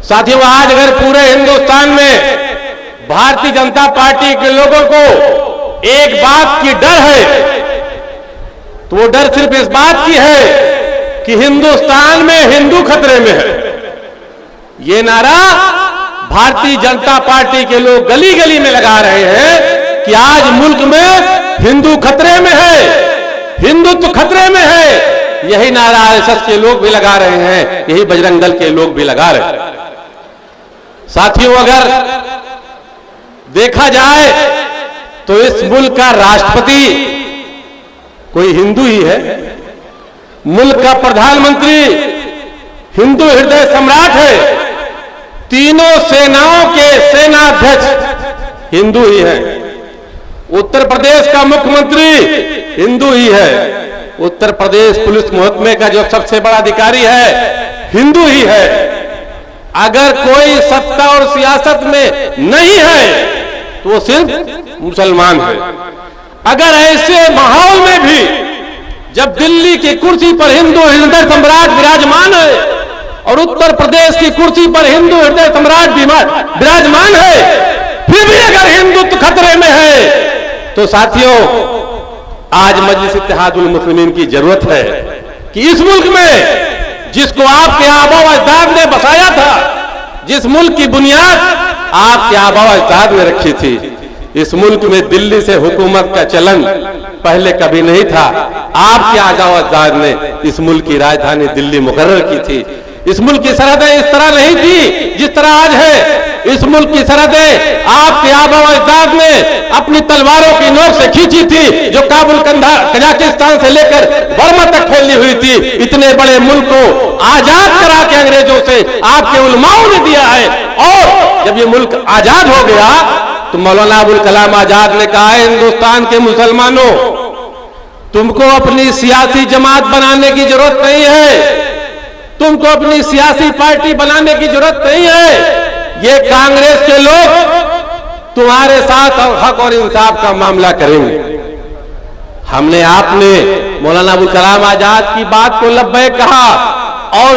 साथियों, आज अगर पूरे हिंदुस्तान में भारतीय जनता पार्टी के लोगों को एक बात की डर है, तो वो डर सिर्फ इस बात की है कि हिंदुस्तान में हिंदू खतरे में है। ये नारा भारतीय जनता पार्टी के लोग गली गली में लगा रहे हैं कि आज मुल्क में हिंदू खतरे में है, हिंदुत्व खतरे में है। यही नारा आरएसएस के लोग भी लगा रहे हैं, यही बजरंग दल के लोग भी लगा रहे हैं। साथियों, अगर देखा जाए तो इस मुल्क का राष्ट्रपति कोई हिंदू ही है, मुल्क का प्रधानमंत्री हिंदू हृदय सम्राट है, तीनों सेनाओं के सेनाध्यक्ष हिंदू ही है, उत्तर प्रदेश का मुख्यमंत्री हिंदू ही है, उत्तर प्रदेश पुलिस महकमे का जो सबसे बड़ा अधिकारी है हिंदू ही है। अगर कोई सत्ता और सियासत में नहीं है तो वो सिर्फ मुसलमान है। अगर ऐसे माहौल में भी जब दिल्ली की कुर्सी पर हिंदू हृदय सम्राट विराजमान है और उत्तर प्रदेश की कुर्सी पर हिंदू हृदय सम्राट विराजमान है, फिर भी अगर हिंदुत्व खतरे में है तो साथियों, आज मजलिस इत्तेहादुल मुस्लिमीन की जरूरत है कि इस मुल्क में जिसको आपके आबा व अजदाद ने बसाया था, जिस मुल्क की बुनियाद आपके आबा व अजदाद ने रखी थी, इस मुल्क में दिल्ली से हुकूमत का चलन पहले कभी नहीं था। आपके आबा व अजदाद ने इस मुल्क की राजधानी दिल्ली मुकर्रर की थी। इस मुल्क की सरहदें इस तरह नहीं थी जिस तरह आज है। इस मुल्क की सरहदें आपके आबा व अजदाद ने अपनी तलवारों की नोक से खींची थी, जो काबुल कजाकिस्तान से लेकर बर्मा तक फैली हुई थी। इतने बड़े मुल्क को आजाद करा के अंग्रेजों से आपके उलमाओं ने दिया है। और जब ये मुल्क आजाद हो गया तो मौलाना अबुल कलाम आजाद ने कहा है, हिंदुस्तान के मुसलमानों, तुमको अपनी सियासी जमात बनाने की जरूरत नहीं है, तुमको अपनी सियासी पार्टी बनाने की जरूरत नहीं है। ये कांग्रेस के लोग तुम्हारे साथ हक और इंसाफ का मामला करेंगे। हमने आपने मौलाना अबुल कलाम आजाद की बात को लब्बैक कहा और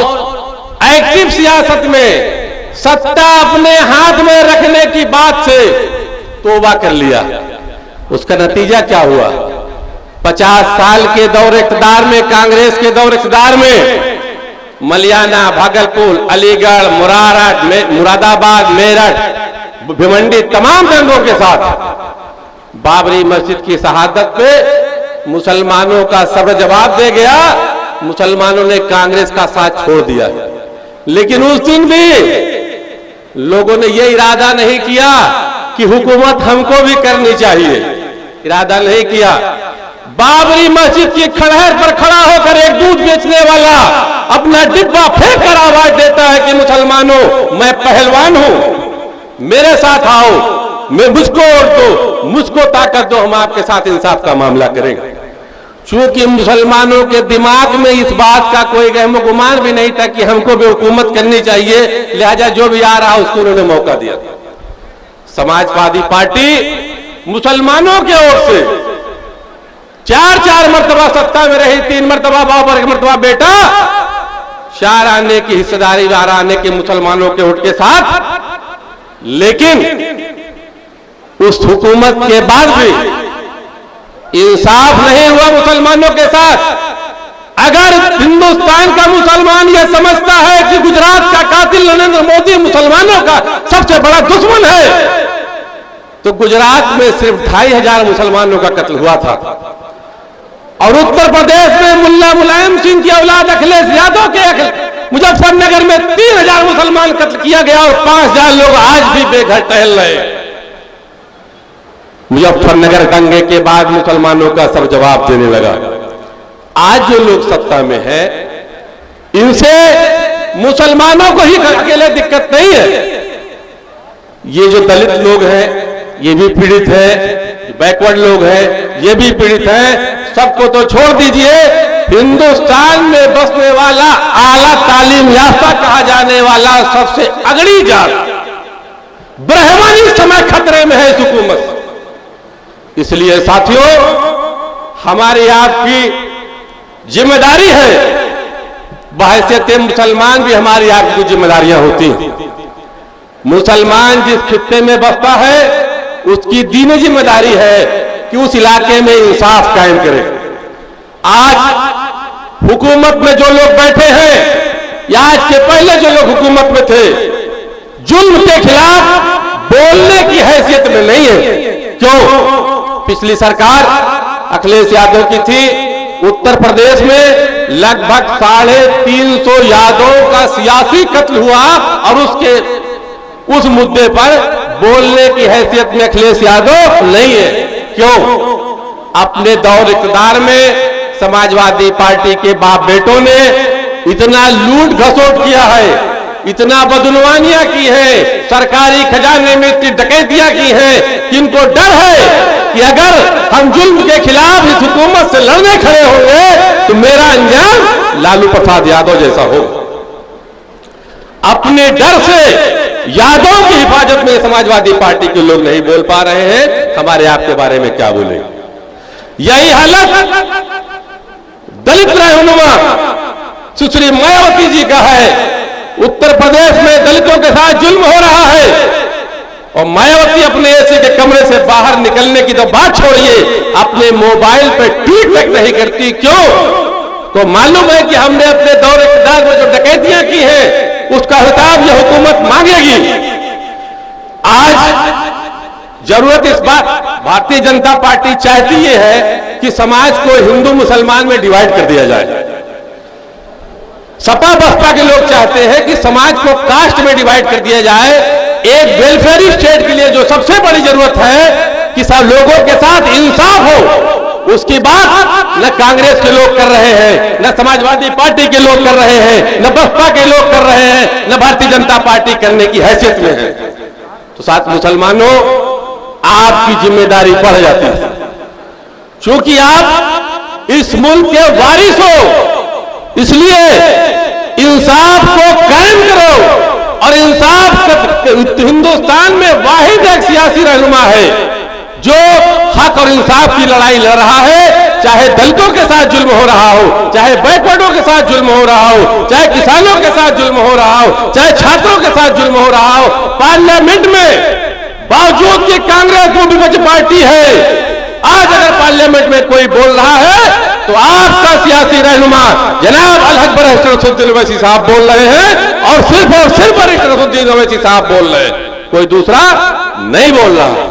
एक्टिव सियासत में सत्ता अपने हाथ में रखने की बात से तौबा कर लिया। उसका नतीजा क्या हुआ? 50 साल के दौर इक़्तिदार में, कांग्रेस के दौर इक़्तिदार में मलियाना, भागलपुर, अलीगढ़, मुरादाबाद, मेरठ, भिवंडी, तमाम दंगों के साथ बाबरी मस्जिद की शहादत पे मुसलमानों का सब जवाब दे गया। मुसलमानों ने कांग्रेस का साथ छोड़ दिया। लेकिन उस दिन भी लोगों ने यह इरादा नहीं किया कि हुकूमत हमको भी करनी चाहिए, इरादा नहीं किया। बाबरी मस्जिद की खड़हर पर खड़ा होकर एक दूध बेचने वाला अपना डिब्बा फेंक कर आवाज देता है कि मुसलमानों, मैं पहलवान हूं, मेरे साथ आओ, मैं मुझको और दो, मुझको ताकत दो, हम आपके साथ इंसाफ का मामला करेंगे। चूंकि मुसलमानों के दिमाग में इस बात का कोई गहमो गुमान भी नहीं था कि हमको भी हुकूमत करनी चाहिए, लिहाजा जो भी आ रहा उसको उन्होंने मौका दिया। समाजवादी पार्टी मुसलमानों की ओर से 4 मरतबा सत्ता में रही, 3 मरतबा बाप और 1 मरतबा बेटा। शाह आने की हिस्सेदारी आने के मुसलमानों के उठ के साथ, लेकिन उस हुकूमत के बाद भी इंसाफ नहीं हुआ मुसलमानों के साथ। अगर हिंदुस्तान का मुसलमान यह समझता है कि गुजरात का कातिल नरेंद्र मोदी मुसलमानों का सबसे बड़ा दुश्मन है, तो गुजरात में सिर्फ 2500 मुसलमानों का कत्ल हुआ था और उत्तर प्रदेश में मुल्ला मुलायम सिंह की औलाद अखिलेश यादव के मुजफ्फरनगर में 3000 मुसलमान कत्ल किया गया और 5000 लोग आज भी बेघर टहल रहे। मुजफ्फरनगर दंगे के बाद मुसलमानों का सब जवाब देने लगा। आज जो लोग सत्ता में है, इनसे मुसलमानों को ही अकेले दिक्कत नहीं है। ये जो दलित लोग हैं ये भी पीड़ित है, बैकवर्ड लोग हैं ये भी पीड़ित हैं। सबको तो छोड़ दीजिए, हिंदुस्तान में बसने वाला आला तालीम याफ्ता कहा जाने वाला सबसे अगड़ी जात ब्राह्मण इस समय खतरे में है इस हुकूमत से। इसलिए साथियों, हमारी आपकी जिम्मेदारी है, बहैसियत मुसलमान भी हमारी आपकी जिम्मेदारियां होती हैं। मुसलमान जिस खित्ते में बसता है उसकी दीनी जिम्मेदारी है कि उस इलाके में इंसाफ कायम करे। आज हुकूमत में जो लोग बैठे हैं या आज के पहले जो लोग हुकूमत में थे, जुल्म के खिलाफ बोलने की हैसियत में नहीं है। क्यों? पिछली सरकार अखिलेश यादव की थी, उत्तर प्रदेश में लगभग 350 यादवों का सियासी कत्ल हुआ और उस मुद्दे पर बोलने की हैसियत में अखिलेश यादव नहीं है। क्यों? अपने दौर इक़्तिदार में समाजवादी पार्टी के बाप बेटों ने इतना लूट घसोट किया है, इतना बदनवानियां की है, सरकारी खजाने में इतनी डकैतियां की हैं कि इनको डर है कि अगर हम जुल्म के खिलाफ इस हुकूमत से लड़ने खड़े होंगे तो मेरा अंजाम लालू प्रसाद यादव जैसा हो। अपने डर से यादव की हिफाजत में समाजवादी पार्टी के लोग नहीं बोल पा रहे हैं, हमारे आपके बारे में क्या बोले। यही हालत दलित रहनुमा सुश्री मायावती जी का है। उत्तर प्रदेश में दलितों के साथ जुल्म हो रहा है और मायावती अपने एसी के कमरे से बाहर निकलने की तो बात छोड़िए, अपने मोबाइल पे ट्वीट तक नहीं करती। क्यों? तो मालूम है कि हमने अपने दौर इक़्तिदार में जो डकैतियां की हैं उसका हिसाब यह हुकूमत मांगेगी। आज जरूरत इस बात, भारतीय जनता पार्टी चाहती ये है कि समाज को हिंदू मुसलमान में डिवाइड कर दिया जाए। सपा बसपा के लोग चाहते हैं कि समाज को कास्ट में डिवाइड कर दिया जाए। एक वेलफेयर स्टेट के लिए जो सबसे बड़ी जरूरत है कि सब लोगों के साथ इंसाफ हो, उसकी बात न कांग्रेस के लोग कर रहे हैं, न समाजवादी पार्टी के लोग कर रहे हैं, न बसपा के लोग कर रहे हैं, न भारतीय जनता पार्टी करने की हैसियत में है। तो साथ मुसलमानों, आपकी जिम्मेदारी बढ़ जाती है, क्योंकि आप इस मुल्क के वारिस हो। इसलिए इंसाफ को कायम करो और इंसाफ हिंदुस्तान में वाहिद एक सियासी रहनुमा है जो हक और इंसाफ की लड़ाई लड़ रहा है। चाहे दलितों के साथ जुल्म हो रहा हो, चाहे बैकवर्डों के साथ जुल्म हो रहा हो, चाहे किसानों के साथ जुल्म हो रहा हो, चाहे छात्रों के साथ जुल्म हो रहा हो। पार्लियामेंट में बावजूद कि कांग्रेस वो विपक्ष पार्टी है, आज अगर पार्लियामेंट में कोई बोल रहा है तो आपका सियासी रहनुमा जनाब अलहक बरिस्टर असदुद्दीन ओवैसी साहब बोल रहे हैं और सिर्फ बरिस्टर असदुद्दीन ओवैसी साहब बोल रहे हैं, कोई दूसरा नहीं बोल रहा।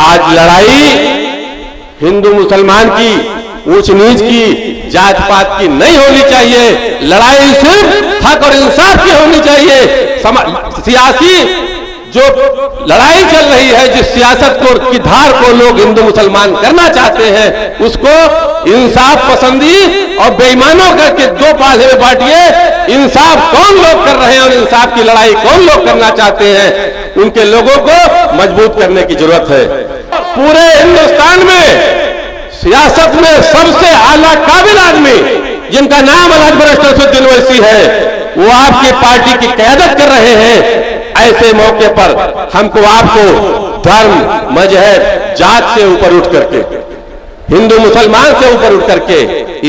आज लड़ाई हिंदू मुसलमान की, ऊंच नीच की, जात पात की नहीं होनी चाहिए। लड़ाई सिर्फ हक और इंसाफ की होनी चाहिए। सियासी जो लड़ाई चल रही है, जिस सियासत को की धार को लोग हिंदू मुसलमान करना चाहते हैं, उसको इंसाफ पसंदी और बेईमानों करके दो पाले में बांटिए। इंसाफ कौन लोग कर रहे हैं और इंसाफ की लड़ाई कौन लोग करना चाहते हैं, उनके लोगों को मजबूत करने की जरूरत है। पूरे हिंदुस्तान में सियासत में सबसे आला काबिल आदमी जिनका नाम अलहक बरिस्टर असदुद्दीन ओवैसी है, वो आपकी पार्टी की क़यादत कर रहे हैं। ऐसे मौके पर हमको आपको धर्म, मजहब, जात से ऊपर उठ करके, हिंदू मुसलमान से ऊपर उठ करके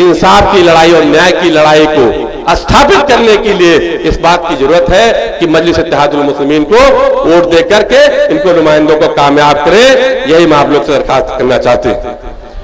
इंसाफ की लड़ाई और न्याय की लड़ाई को स्थापित करने के लिए इस बात की जरूरत है कि मजलिस इत्तेहादुल मुस्लिमीन को वोट दे करके इनको नुमाइंदों को कामयाब करें। यही मैं आप लोग से दरखास्त करना चाहते हैं।